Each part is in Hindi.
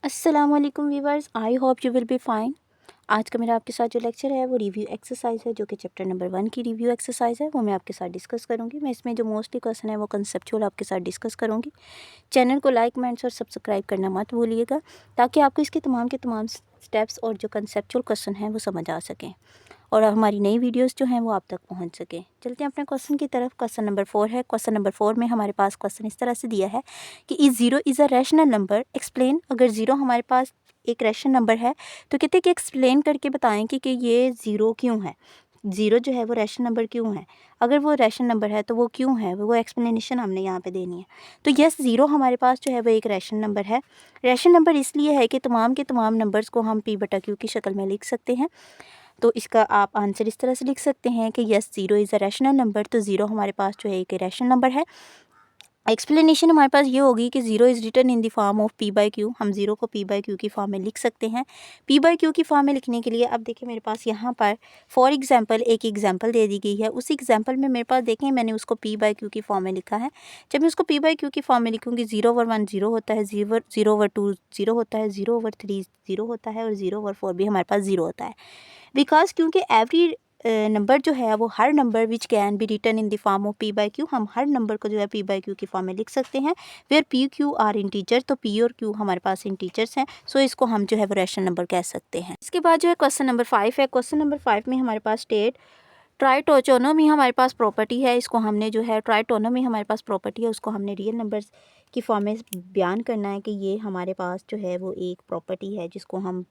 अस्सलामुअलैकुम viewers, I hope you will be fine. आज का मेरा आपके साथ जो लेक्चर है वो रिव्यू एक्सरसाइज है, जो कि चैप्टर नंबर 1 की रिव्यू एक्सरसाइज है। वो मैं आपके साथ डिस्कस करूंगी। मैं इसमें जो मोस्टली क्वेश्चन है वो कंसेप्चुअल आपके साथ डिस्कस करूंगी। चैनल को लाइक, कमेंट्स और सब्सक्राइब करना मत भूलिएगा, ताकि आपको इसके तमाम के तमाम स्टेप्स और जो कंसेप्चुअल क्वेश्चन हैं वो समझ आ सकें और हमारी नई वीडियोस जो हैं वो आप तक पहुंच सकें। चलते हैं अपने क्वेश्चन की तरफ। क्वेश्चन नंबर 4 है। क्वेश्चन नंबर 4 में हमारे पास क्वेश्चन इस तरह से दिया है कि is zero is a rational number, explain. अगर ज़ीरो हमारे पास एक रैशनल नंबर है तो कहते हैं कि एक्सप्लेन करके बताएं कि ये ज़ीरो क्यों है, ज़ीरो जो है वो रैशनल नंबर क्यों है। अगर वो रैशनल नंबर है तो वो क्यों है, वो एक्सप्लेनेशन हमने यहाँ पे देनी है। तो यस, ज़ीरो हमारे पास जो है वो एक रैशनल नंबर है। रैशनल नंबर इसलिए है कि तमाम के तमाम नंबर्स को हम पी बटा क्यू की शक्ल में लिख सकते हैं। तो इसका आप आंसर इस तरह से लिख सकते हैं कि yes, zero is a rational number. तो ज़ीरो हमारे पास जो है एक रैशनल नंबर है। एक्सप्लेनेशन हमारे पास ये होगी कि zero is written in the form of P by Q. हम ज़ीरो को पी बाई क्यू की फॉर्म में लिख सकते हैं। पी बाई क्यू की फॉर्म में लिखने के लिए अब देखिए मेरे पास यहाँ पर फॉर एग्जांपल एक एग्जांपल दे दी गई है। उस एग्जांपल में मेरे पास देखें मैंने उसको पी बाई क्यू की फॉर्म में लिखा है। जब मैं उसको पी बाई क्यू की फॉर्म में लिखूँगी, 0/1 ज़ीरो होता है, 0/2 ज़ीरो होता है, 0/3 ज़ीरो होता है और 0/4 भी हमारे पास ज़ीरो होता है। बिकॉज क्योंकि एवरी नंबर जो है वो हर number which can be written in the form of P by Q, हम हर नंबर को जो है पी बाई क्यू की फॉर्म में लिख सकते हैं। Where P Q are integer, तो पी और क्यू हमारे पास इंटीजर्स हैं, सो इसको हम जो है वो रैशनल नंबर कह सकते हैं। इसके बाद जो है क्वेश्चन नंबर 5 है। क्वेश्चन नंबर 5 में हमारे पास स्टेट ट्राइटोनोमी हमारे पास प्रॉपर्टी है। इसको हमने जो है ट्राइटोनोमी हमारे पास प्रॉपर्टी है, उसको हमने रियल नंबर्स की फॉर्म में बयान करना है कि ये हमारे पास जो है वो एक प्रॉपर्टी है जिसको हम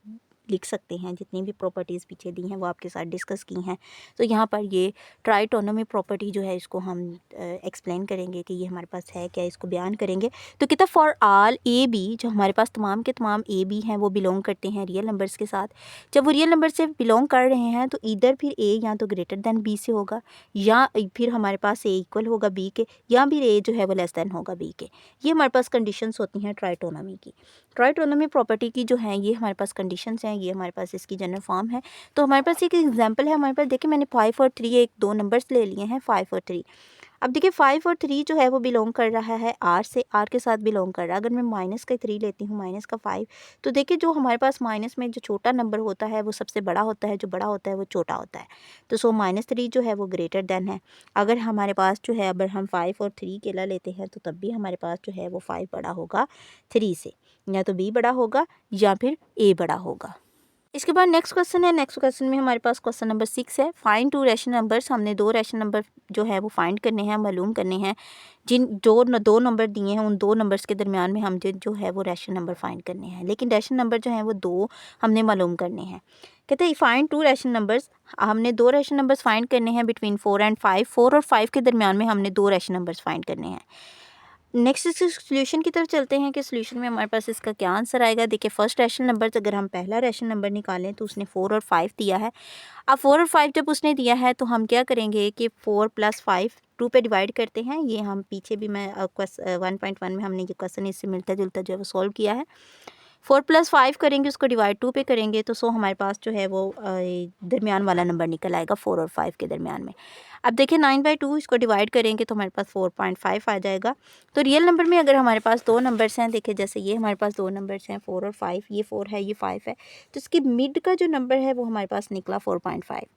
लिख सकते हैं। जितनी भी प्रॉपर्टीज़ पीछे दी हैं वो आपके साथ डिस्कस की हैं। तो यहाँ पर ये ट्राइटोनोमी प्रॉपर्टी जो है इसको हम एक्सप्लेन करेंगे कि ये हमारे पास है क्या, इसको बयान करेंगे। तो कितना फॉर ऑल ए बी, जो हमारे पास तमाम के तमाम ए बी हैं वो बिलोंग करते हैं रियल नंबर्स के साथ। जब वो रियल नंबर से बिलोंग कर रहे हैं तो इधर फिर ए या तो ग्रेटर दैन बी से होगा, या फिर हमारे पास ए इक्वल होगा बी के, या फिर ए जो है वो लेस दैन होगा बी के। ये हमारे पास कंडीशंस होती हैं ट्राइटोनोमी की। ट्राइटोनोमी प्रॉपर्टी की जो है ये हमारे पास कंडीशंस हैं, ये हमारे पास इसकी जनरल फॉर्म है। तो हमारे पास एक एग्जांपल है। हमारे पास देखिए मैंने 5 और 3 एक दो नंबर्स ले लिए हैं, 5 और 3। अब देखिए 5 और 3 जो है वो बिलोंग कर रहा है आर से, आर के साथ बिलोंग कर रहा है। अगर मैं माइनस का 3 लेती हूँ, माइनस का 5, तो देखिए जो हमारे पास माइनस में जो छोटा नंबर होता है वो सबसे बड़ा होता है, जो बड़ा होता है वो छोटा होता है। तो सो -3 जो है वो ग्रेटर देन है। अगर हमारे पास जो है, अगर हम 5 और 3 अकेला लेते हैं तो तब भी हमारे पास जो है वो 5 बड़ा होगा 3 से, या तो बी बड़ा होगा या फिर ए बड़ा होगा। इसके बाद नेक्स्ट क्वेश्चन है। नेक्स्ट क्वेश्चन में हमारे पास क्वेश्चन नंबर 6 है। Find to rational numbers. हमने दो रैशनल नंबर जो है वो फाइंड करने हैं, मालूम करने हैं। जिन दो नंबर दिए हैं उन दो नंबर्स के दरमियान में हम जो है वो रैशनल नंबर फाइंड करने हैं, लेकिन रैशनल नंबर जो हैं वो दो हमने मालूम करने हैं। कहते हैं फाइंड टू रैशनल नंबर्स। हमने दो रैशनल नंबर्स फाइंड करने हैं बिटवीन 4 एंड 5। 4 और 5 के दरमियान में हमने दो रैशनल नंबर्स फाइंड करने हैं। नेक्स्ट इसके सोल्यूशन की तरफ चलते हैं कि सोल्यूशन में हमारे पास इसका क्या आंसर आएगा। देखिए फर्स्ट रैशनल नंबर, अगर हम पहला रैशनल नंबर निकालें तो उसने 4 और 5 दिया है। अब 4 और 5 जब उसने दिया है तो हम क्या करेंगे कि 4 + 5 2 पे डिवाइड करते हैं। ये हम पीछे भी मैं 1.1 में हमने जो क्वेश्चन इससे मिलता जुलता जो है वो सॉल्व किया है। 4 + 5 करेंगे, उसको डिवाइड 2 पे करेंगे तो सो हमारे पास जो है वो दरमियान वाला नंबर निकल आएगा 4 और 5 के दरमियान में। अब देखिए 9/2 इसको डिवाइड करेंगे तो हमारे पास 4.5 आ जाएगा। तो रियल नंबर में अगर हमारे पास दो नंबर्स हैं, देखिए जैसे ये हमारे पास दो नंबर्स हैं 4 और 5, ये 4 है ये 5 है, तो इसकी मिड का जो नंबर है वो हमारे पास निकला 4.5।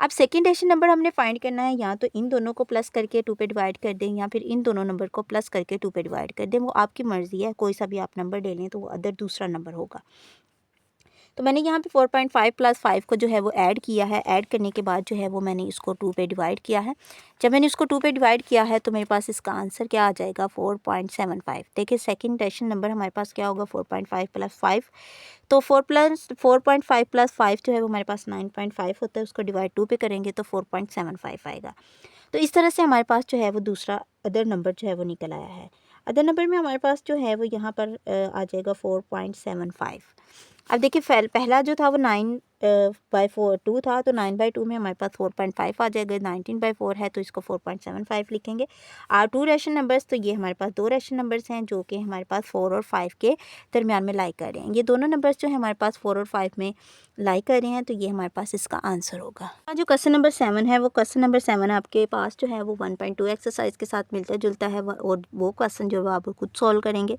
अब सेकंड रैशनल नंबर हमने फाइंड करना है, या तो इन दोनों को प्लस करके 2 पे डिवाइड कर दें या फिर इन दोनों नंबर को प्लस करके 2 पे डिवाइड कर दें। वो आपकी मर्ज़ी है, कोई सा भी आप नंबर ले लें तो वो अदर दूसरा नंबर होगा। तो मैंने यहाँ पे 4.5 + 5 को जो है वो ऐड किया है। ऐड करने के बाद जो है वो मैंने इसको 2 पे डिवाइड किया है। जब मैंने इसको 2 पे डिवाइड किया है तो मेरे पास इसका आंसर क्या आ जाएगा 4.75। देखिए सेकंड रैशनल नंबर हमारे पास क्या होगा 4.5 + 5। तो 4.5 + 5 जो है वो हमारे पास 9.5 होता है। उसको डिवाइड 2 पे करेंगे तो 4.75 आएगा। तो इस तरह से हमारे पास जो है वो दूसरा अदर नंबर जो है वो निकल आया है। अदर नंबर में हमारे पास जो है वो यहाँ पर आ जाएगा 4.75। अब देखिए पहला जो था वो 9/2 था, तो 9/2 में हमारे पास 4.5 आ जाएगा। 19/4 है तो इसको 4.75 लिखेंगे। आर टू रैशनल नंबर्स, तो ये हमारे पास दो रैशनल नंबर्स हैं जो कि हमारे पास 4 और 5 के दरमियान में लाई कर रहे हैं। ये दोनों नंबर्स जो है हमारे पास 4 और 5 में लाई कर रहे हैं, तो ये हमारे पास इसका आंसर होगा। जो क्वेश्चन नंबर 7 है, वो क्वेश्चन नंबर 7 आपके पास जो है वो 1.2 एक्सरसाइज के साथ मिलता जुलता है, और वो क्वेश्चन जो है आप खुद सॉल्व करेंगे।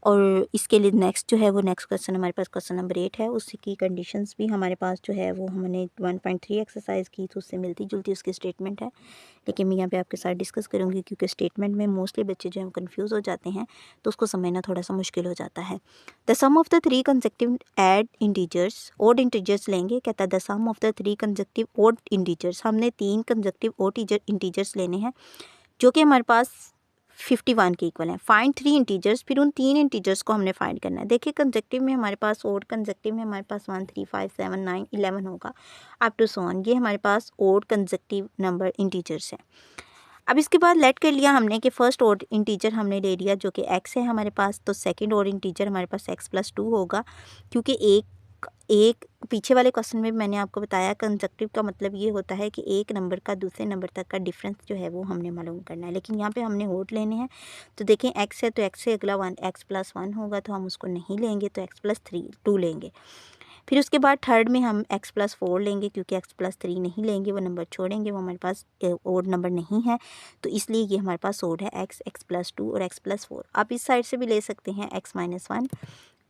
और इसके लिए नेक्स्ट जो है वो नेक्स्ट क्वेश्चन हमारे पास क्वेश्चन नंबर 8 है। उसी की कंडीशंस भी हमारे पास जो है वो हमने 1.3 एक्सरसाइज की तो उससे मिलती जुलती उसकी स्टेटमेंट है, लेकिन मैं यहाँ पे आपके साथ डिस्कस करूँगी क्योंकि स्टेटमेंट में मोस्टली बच्चे जो है कन्फ्यूज़ हो जाते हैं तो उसको समझना थोड़ा सा मुश्किल हो जाता है। The sum of the 3 consecutive odd integers odd integers लेंगे। कहता है the sum of the 3 consecutive odd integers, हमने 3 कंसेक्टिव ओड इंटीजर्स लेने हैं जो कि हमारे पास 51 के इक्वल है। फाइंड 3 इंटीजर्स, फिर उन 3 इंटीजर्स को हमने फाइंड करना है। देखिए कंसेक्टिव में हमारे पास ओड कंसेक्टिव में हमारे पास 1 3 5 7 9 11 होगा अप टू सो ऑन। ये हमारे पास ओड कंसेक्टिव नंबर इंटीजर्स है। अब इसके बाद लेट कर लिया हमने कि फर्स्ट ओड इंटीजर हमने ले लिया जो कि x है हमारे पास, तो सेकंड ओड इंटीजर हमारे पास x+2 होगा क्योंकि एक पीछे वाले क्वेश्चन में मैंने आपको बताया कंसेक्टिव का मतलब ये होता है कि एक नंबर का दूसरे नंबर तक का डिफरेंस जो है वो हमने मालूम करना है, लेकिन यहाँ पे हमने ओड लेने हैं। तो देखें x है तो x से अगला 1 x+1 होगा तो हम उसको नहीं लेंगे तो x+2 लेंगे। फिर उसके बाद थर्ड में हम x+4 लेंगे क्योंकि x+3 नहीं लेंगे, वो नंबर छोड़ेंगे, वो हमारे पास ओड नंबर नहीं है तो इसलिए ये हमारे पास ओड है x x+2 और x+4। आप इस साइड से भी ले सकते हैं x-1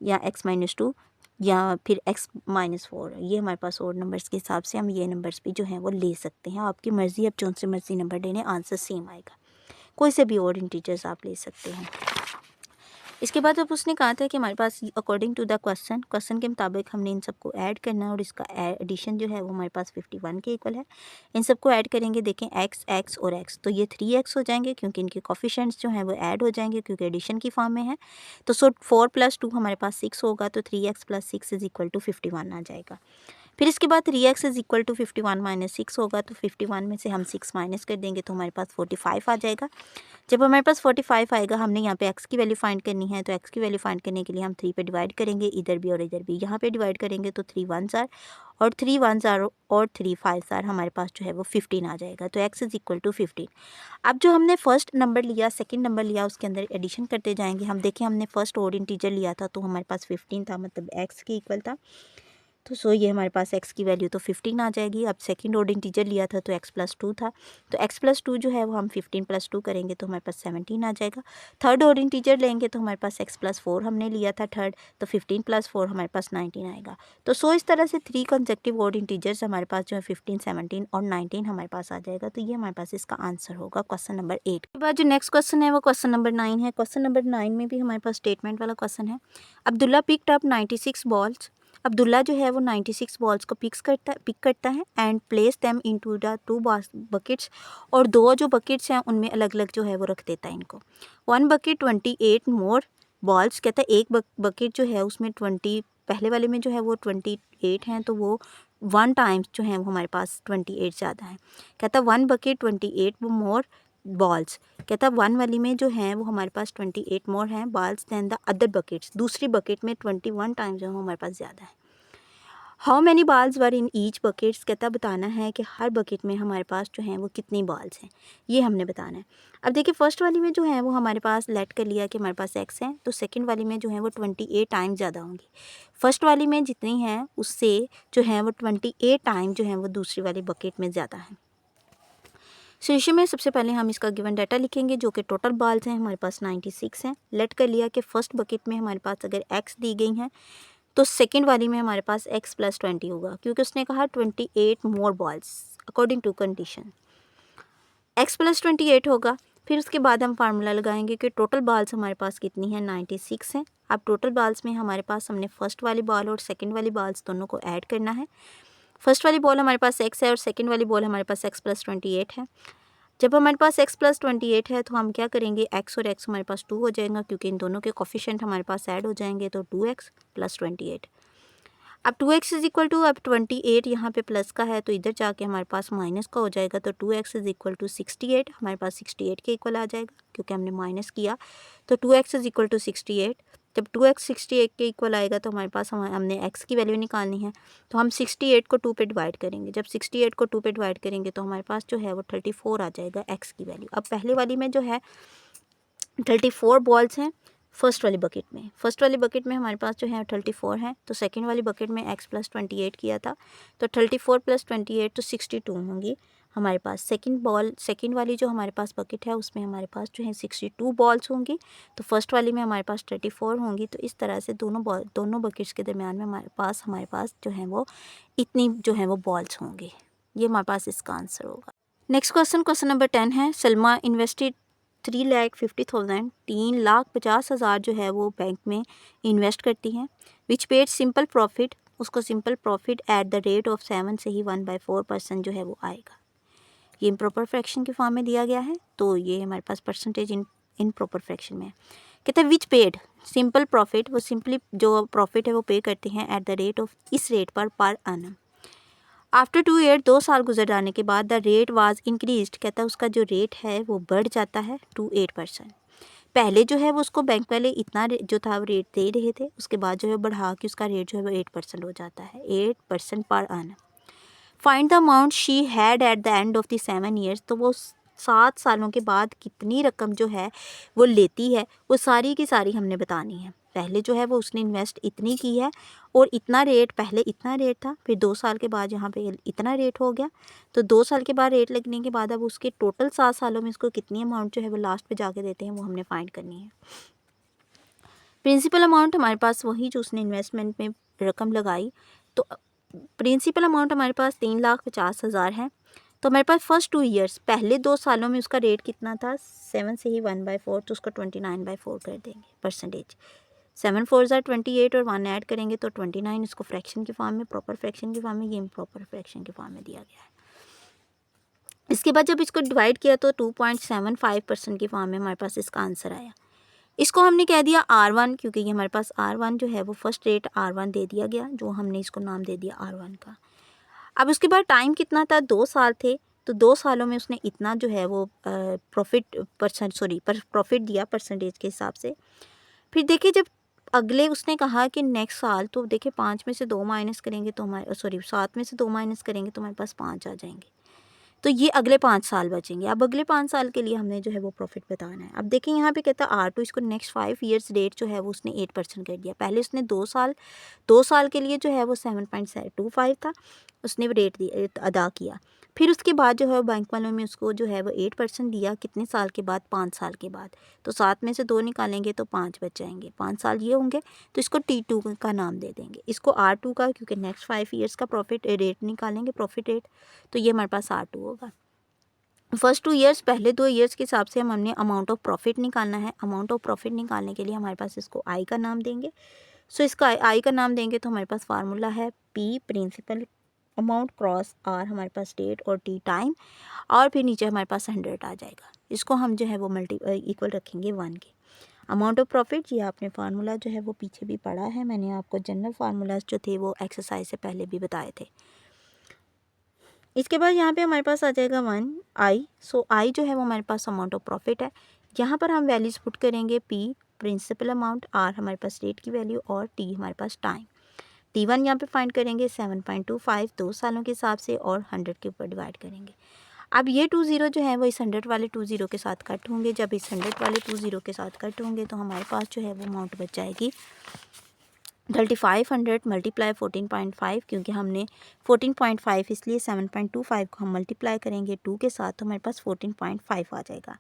या x-2 या फिर x-4। ये हमारे पास ओड नंबर्स के हिसाब से हम ये नंबर्स भी जो हैं वो ले सकते हैं। आपकी मर्ज़ी, अब जो से मर्ज़ी नंबर लेने आंसर सेम आएगा। कोई से भी ओड इंटीजर्स आप ले सकते हैं। इसके बाद अब उसने कहा था कि हमारे पास अकॉर्डिंग टू द क्वेश्चन के मुताबिक हमने इन सबको ऐड करना है और इसका एडिशन जो है वो हमारे पास 51 के इक्वल है। इन सबको ऐड करेंगे, देखें x और x तो ये 3x हो जाएंगे क्योंकि इनके कोफिशिएंट्स जो हैं वो ऐड हो जाएंगे क्योंकि एडिशन की फॉर्म में है। तो 4 + 2 हमारे पास 6 होगा तो 3x + 6 = 51 आ जाएगा। फिर इसके बाद 3x = 51 - 6 होगा तो 51 में से हम 6 माइनस कर देंगे तो हमारे पास 45 आ जाएगा। जब हमारे पास 45 आएगा हमने यहाँ पे x की वैल्यू फाइंड करनी है तो x की वैल्यू फाइंड करने के लिए हम 3 पे डिवाइड करेंगे, इधर भी और इधर भी। यहाँ पे डिवाइड करेंगे तो 3 1s आर और 3 1s आर और 3 5s आर हमारे पास जो है वो 15 आ जाएगा तो x = 15। अब जो हमने फर्स्ट नंबर लिया सेकंड नंबर लिया उसके अंदर एडिशन करते जाएंगे। हम देखें हमने फर्स्ट ओड इंटीजर लिया था तो हमारे पास 15 था, मतलब x के इक्वल था, तो ये हमारे पास x की वैल्यू तो 15 आ जाएगी। अब सेकंड ऑर्डर इंटीजर लिया था तो x+2 था, तो x+2 जो है वो हम 15 + 2 करेंगे तो हमारे पास 17 आ जाएगा। थर्ड ऑर्डर इंटीजर लेंगे तो हमारे पास x+4 हमने लिया था थर्ड, तो 15 + 4 हमारे पास 19 आएगा। तो इस तरह से 3 कंसेक्टिव ऑर्डर इंटीजर्स हमारे पास जो है 15 17 और 19 हमारे पास आ जाएगा। तो ये हमारे पास इसका आंसर होगा क्वेश्चन नंबर 8 के बाद जो नेक्स्ट क्वेश्चन है वो क्वेश्चन नंबर 9 है। क्वेश्चन नंबर 9 में भी हमारे पास स्टेटमेंट वाला क्वेश्चन है। Abdullah picked up 96 balls. Abdullah जो है वो 96 बॉल्स को पिक करता है and place them into the 2 buckets, और 2 जो बकेट्स हैं उनमें अलग अलग जो है वो रख देता है इनको। 1 बकेट 28 मोर बॉल्स, कहता है एक बकेट जो है उसमें 20, पहले वाले में जो है वो 28 हैं तो वो 1 टाइम्स जो है वो हमारे पास 28 ज़्यादा है। कहता है 1 बकेट 28 मोर बॉल्स, कहता है 1 वाली में जो है वो हमारे पास 28 मोर हैं balls than the other buckets, दूसरी बकेट में 21 टाइम्स जो है हमारे पास ज़्यादा है। How many balls were in each buckets, कहता बताना है कि हर बकेट में हमारे पास जो हैं वो कितनी बॉल्स हैं, ये हमने बताना है। अब देखिए फर्स्ट वाली में जो है वो हमारे पास लेट कर लिया कि हमारे पास x है, तो सेकंड वाली में जो है वो 28 टाइम ज़्यादा होंगी। फर्स्ट वाली में जितनी हैं उससे जो है वो 28 टाइम जो है वो दूसरी वाली बकेट में ज़्यादा है। सोल्यूशन में सबसे पहले हम इसका गिवन डाटा लिखेंगे जो कि टोटल बॉल्स हैं हमारे पास 96 हैं। लेट कर लिया कि फर्स्ट बकेट में हमारे पास अगर x दी गई हैं तो सेकंड वाली में हमारे पास x+20 होगा क्योंकि उसने कहा 28 more balls according to condition, x+28 होगा। फिर उसके बाद हम फार्मूला लगाएंगे कि टोटल बॉल्स हमारे पास कितनी है 96 हैं। अब टोटल बॉल्स में हमारे पास हमने फर्स्ट वाली बॉल और सेकंड वाली बॉल्स दोनों को ऐड करना है। फर्स्ट वाली बॉल हमारे पास x है और सेकंड वाली बॉल हमारे पास x+28 है। जब हमारे पास x+28 है तो हम क्या करेंगे, x और x हमारे पास 2 हो जाएगा क्योंकि इन दोनों के कोफिशिएंट हमारे पास ऐड हो जाएंगे तो 2x + 28। अब 2x = अब 28 यहाँ पे प्लस का है तो इधर जाके हमारे पास माइनस का हो जाएगा तो 2x = 68 हमारे पास 68 के इक्वल आ जाएगा क्योंकि हमने माइनस किया। तो 2x = 68, जब 2x 68 के इक्वल आएगा तो हमारे पास हमने x की वैल्यू निकालनी है तो हम 68 को 2 पे डिवाइड करेंगे। जब 68 को 2 पे डिवाइड करेंगे तो हमारे पास जो है वो 34 आ जाएगा x की वैल्यू। अब पहले वाली में जो है 34 बॉल्स हैं फर्स्ट वाली बकेट में हमारे पास जो है 34 हैं, तो सेकंड वाली बकेट में x+28 किया था तो 34 + 28 तो 62 होंगी हमारे पास सेकंड वाली जो हमारे पास बकेट है उसमें हमारे पास जो है 62 बॉल्स होंगी, तो फर्स्ट वाली में हमारे पास 34 होंगी। तो इस तरह से दोनों बकेट्स के दरमियान में हमारे पास जो है वो इतनी जो है वो बॉल्स होंगी। ये हमारे पास इसका आंसर होगा। नेक्स्ट क्वेश्चन नंबर 10 है, सलमा इन्वेस्टेड 3,50,000 3,50,000 जो है वो बैंक में इन्वेस्ट करती हैं, विच पेड सिंपल प्रॉफिट, उसको simple profit at the rate of 7 से ही 1/4% जो है वो आएगा। ये इम्प्रॉपर फ्रैक्शन के फॉर्म में दिया गया है, तो ये हमारे पास परसेंटेज इन प्रॉपर फ्रैक्शन में है। कहते हैं विच पेड सिंपल प्रॉफिट, वो सिंपली जो प्रॉफिट है वो पे करते हैं एट द रेट ऑफ, इस रेट पर annum। आफ्टर 2 ईयर 2 साल गुजर जाने के बाद द रेट वाज इंक्रीज्ड, कहता है उसका जो रेट है वो बढ़ जाता है टू 8%। पहले जो है वो उसको बैंक वाले इतना जो था वो रेट दे रहे थे, उसके बाद जो है बढ़ा के उसका रेट जो है वो 8% हो जाता है, 8% पर annum। Find the amount she had at the end of the 7 years, तो वो 7 सालों के बाद कितनी रकम जो है वो लेती है, वो सारी की सारी हमने बतानी है। पहले जो है वो उसने इन्वेस्ट इतनी की है और इतना रेट, पहले इतना रेट था, फिर 2 साल के बाद यहाँ पे इतना रेट हो गया, तो 2 साल के बाद रेट लगने के बाद अब उसके टोटल 7 सालों में उसको कितनी अमाउंट जो है वो लास्ट पे जाके देते हैं, वो हमने फाइंड करनी है। प्रिंसिपल अमाउंट हमारे पास वही जो उसने इन्वेस्टमेंट में रकम लगाई, तो प्रिंसिपल अमाउंट हमारे पास 3,50,000 है। तो हमारे पास फर्स्ट 2 ईयर्स, पहले 2 सालों में उसका रेट कितना था, 7 से ही 1/4, तो उसको 29/4 कर देंगे परसेंटेज। 7 4 ज़ा 28 और 1 ऐड करेंगे तो 29, इसको फ्रैक्शन के फॉर्म में, प्रॉपर फ्रैक्शन के फॉर्म में, ये इम्प्रॉपर फ्रैक्शन के फॉर्म में दिया गया है। इसके बाद जब इसको डिवाइड किया तो 2.75% के फॉर्म में हमारे पास इसका आंसर आया। इसको हमने कह दिया R1, क्योंकि ये हमारे पास R1 जो है वो फर्स्ट रेट R1 दे दिया गया, जो हमने इसको नाम दे दिया R1 का। अब उसके बाद टाइम कितना था, 2 साल थे, तो 2 सालों में उसने इतना जो है वो प्रॉफिट दिया परसेंटेज के हिसाब से। फिर देखिए जब अगले उसने कहा कि नेक्स्ट साल, तो देखिए 5 में से 2 माइनस करेंगे तो 7 में से 2 माइनस करेंगे तो हमारे पास 5 आ जाएंगे, तो ये अगले 5 साल बचेंगे। अब अगले 5 साल के लिए हमने जो है वो प्रॉफिट बताना है। अब देखिए यहाँ पे कहता है R2, इसको नेक्स्ट 5 ईयर्स रेट जो है वो उसने 8% कर दिया। पहले उसने 2 साल के लिए जो है वो 7.25 था, उसने रेट अदा किया। फिर उसके बाद जो है बैंक वालों में उसको जो है वो 8% दिया, कितने साल के बाद, 5 साल के बाद। तो 7 में से 2 निकालेंगे तो 5 बच जाएंगे, 5 साल ये होंगे, तो इसको T2 का नाम दे देंगे, इसको R2 का, क्योंकि नेक्स्ट 5 ईयर्स का प्रॉफिट रेट निकालेंगे, प्रॉफिट रेट, तो ये हमारे पास R2 होगा। फर्स्ट 2 ईयर्स, पहले 2 ईयर्स के हिसाब से हमने अमाउंट ऑफ प्रॉफिट निकालना है। अमाउंट ऑफ प्रॉफिट निकालने के लिए हमारे पास इसको I का नाम देंगे। सो इसका I का नाम देंगे तो हमारे पास फार्मूला है P principal amount cross R हमारे पास डेट और T टाइम, और फिर नीचे हमारे पास 100 आ जाएगा। इसको हम जो है वो इक्वल रखेंगे 1 के। अमाउंट ऑफ प्रॉफिट, ये आपने फार्मूला जो है वो पीछे भी पढ़ा है, मैंने आपको जनरल फार्मूलाज जो थे वो एक्सरसाइज से पहले भी बताए थे। इसके बाद यहाँ पे हमारे पास आ जाएगा 1 I। सो I जो है वो हमारे पास अमाउंट ऑफ प्रॉफिट है। यहाँ पर हम वैल्यूज पुट करेंगे, P प्रिंसिपल अमाउंट, R हमारे पास रेट की वैल्यू और T हमारे पास टाइम। T1 यहाँ पे फाइंड करेंगे 7.25 2 सालों के हिसाब से, और 100 के ऊपर डिवाइड करेंगे। अब ये 20 जो है वो इस 100 वाले 20 के साथ कट होंगे। जब इस 100 वाले 20 के साथ कट होंगे तो हमारे पास जो है वो अमाउंट बच जाएगी 3500 मल्टीप्लाई 14.5, क्योंकि हमने 14.5 इसलिए 7.25 को हम मल्टीप्लाई करेंगे 2 के साथ, तो हमारे पास 14.5 आ जाएगा।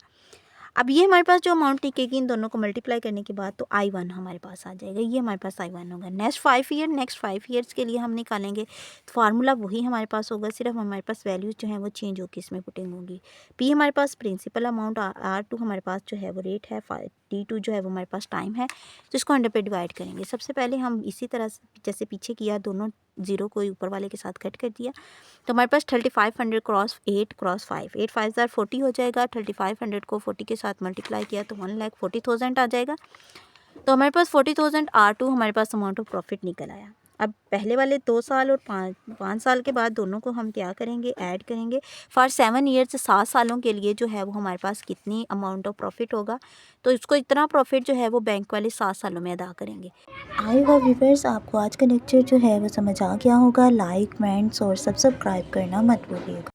अब ये हमारे पास जो अमाउंट टिकेगी इन दोनों को मल्टीप्लाई करने के बाद, तो I1 हमारे पास आ जाएगा, ये हमारे पास I1 होगा। नेक्स्ट 5 ईयर्स के लिए हम निकालेंगे, तो फार्मूला वही हमारे पास होगा, सिर्फ हमारे पास वैल्यूज जो हैं वो चेंज होकर इसमें पुटिंग होगी। P हमारे पास प्रिंसिपल अमाउंट, R2 हमारे पास जो है वो रेट है, T2 जो है वो हमारे पास टाइम है, तो इसको 100 पे डिवाइड करेंगे। सबसे पहले हम इसी तरह जैसे पीछे किया, दोनों जीरो को ऊपर वाले के साथ कट कर दिया, तो हमारे पास 3500 क्रॉस 8 क्रॉस 5, 8 5 ज़ार 40 हो जाएगा। 3500 को 40 के साथ मल्टीप्लाई किया तो 1,40,000 आ जाएगा। तो हमारे पास 40,000 R2 हमारे पास अमाउंट ऑफ प्रॉफिट निकल आया। अब पहले वाले 2 साल और 5 साल के बाद दोनों को हम क्या करेंगे, ऐड करेंगे। फॉर 7 ईयर्स 7 सालों के लिए जो है वो हमारे पास कितनी अमाउंट ऑफ प्रॉफिट होगा, तो इसको इतना प्रॉफिट जो है वो बैंक वाले 7 सालों में अदा करेंगे। आई होप व्यूअर्स आपको आज का लेक्चर जो है वो समझ आ गया होगा। लाइक, कमेंट्स और सब्सक्राइब करना मत भूलिएगा।